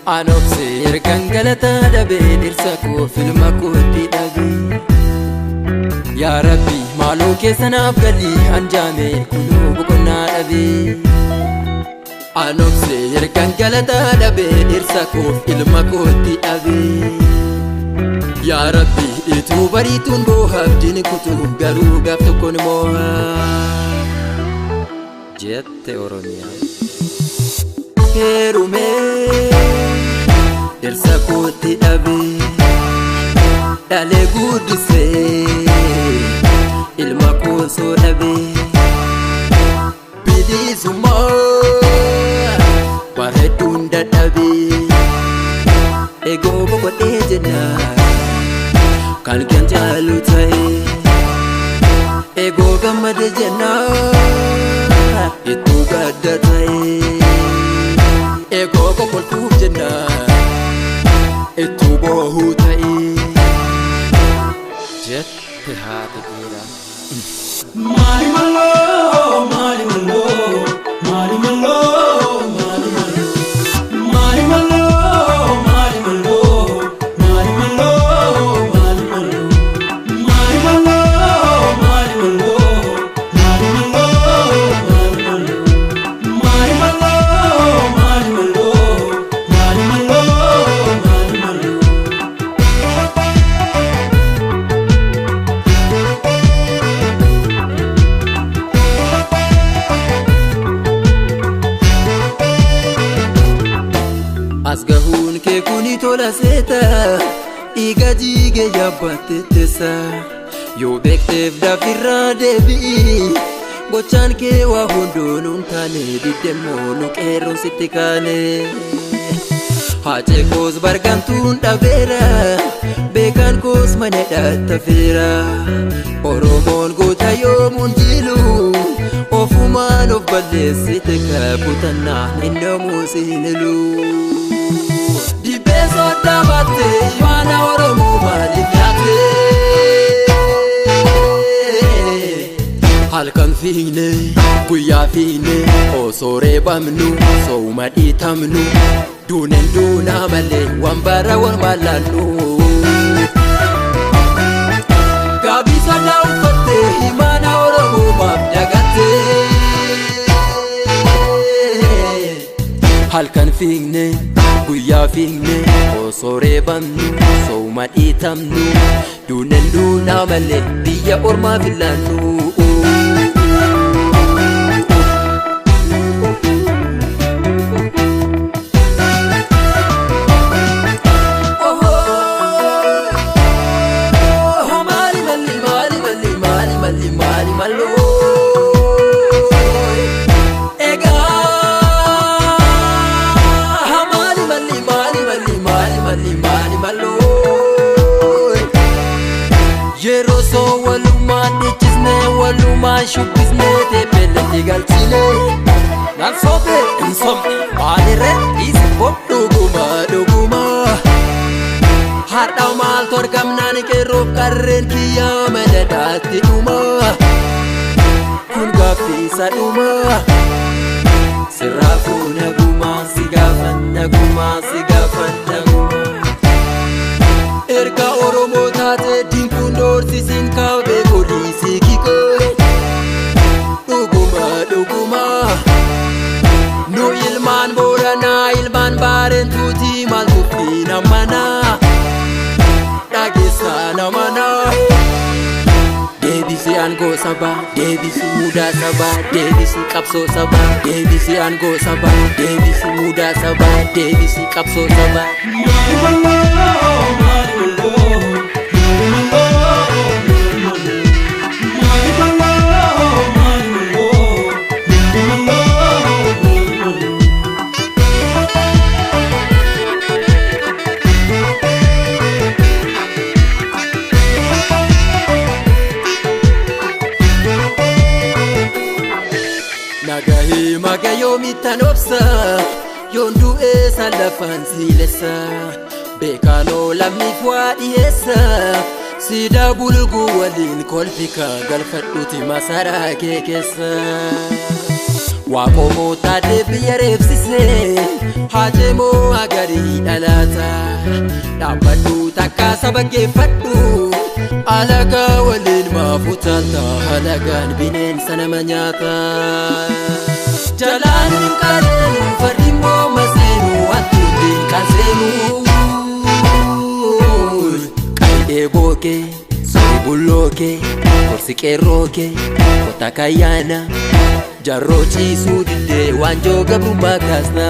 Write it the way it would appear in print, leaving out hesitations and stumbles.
Anobsir gangalata dabe dirsaku filma kuti dabe Ya Rabbi malu kesanaf gali anjame kunu bukuna dabe Anobsir gangalata dabe dirsaku filma kuti dabe Ya Rabbi itu baritun bohab dini kutu garu gaftu kun moha Jette Oromia Kerume Dirsa kuti dabe Dale gudise Ilma kunso dabe Bidizuma Wahedun dabe Ego boko dejena Kan kyan jalu tae Ego gama dejena Itu gada tae Ego boko tujena Itu bohu ta'i Jet pehati kira Mari malo, mari malo Mari malo, mari malo Mari malo, mari malo Mari malo, mari malo Mari malo, mari malo Mari malo, mari malo Mari malo, mari malo Mari malo Asgahun ke kuni tola seta Iga jige yabbate tesa Yo bektef dafirra debi Gochan ke wa hundunun tane Didemonu kerun sitti kane Hace kos bargantun dabera Bekan kos maneda tafira Oromon gota yomun jilu Ofuman of balesite kaputanna Indomu sinilu Dibeso dabate Imana Oromo malifyate Halkan fine, guyya fine Osore bamnu, souma itamnu Dunen duna male, wambara wamalanu Kabisa na ufate, Imana Oromo mabdagate Halkan fine, guyya fine Osore bamnu, souma itamnu Dunen duna male, biya orma filanu Yero so waluma nichisne waluma shubisne te pelati galchine Nan sobe insomni malire isi duguma duguma Hada mal torgam nani ke rob karren kiyama dadati duma Kun gafisa duma Sirafu naguma sigafan naguma sigafan naguma Erga Oromo tate dinkun dorsisin kabe polisi kiko Duguma duguma No ilman borana ilman baren tuti mal tuti namana Dagisa namana Debisi ango saba, debisi muda saba, debisi kapso saba, debisi ango saba, debisi muda saba, debisi kapso saba. yoomi tanobsa yoondu esa lafan silesa bekano lamif wadiesa sida bulgu walin kolfika galfaduti masara kekesa waqomo tade biyarefsise hajemo agari dalata dabadu takasa bagefadu alaga walin mafutata halagan binen sanamanyata jalan kalen fardimo masenu atudin kasenu eboke sobuloke korsiqeroke kotakayana jarrochi sudide wanjo gabru makasna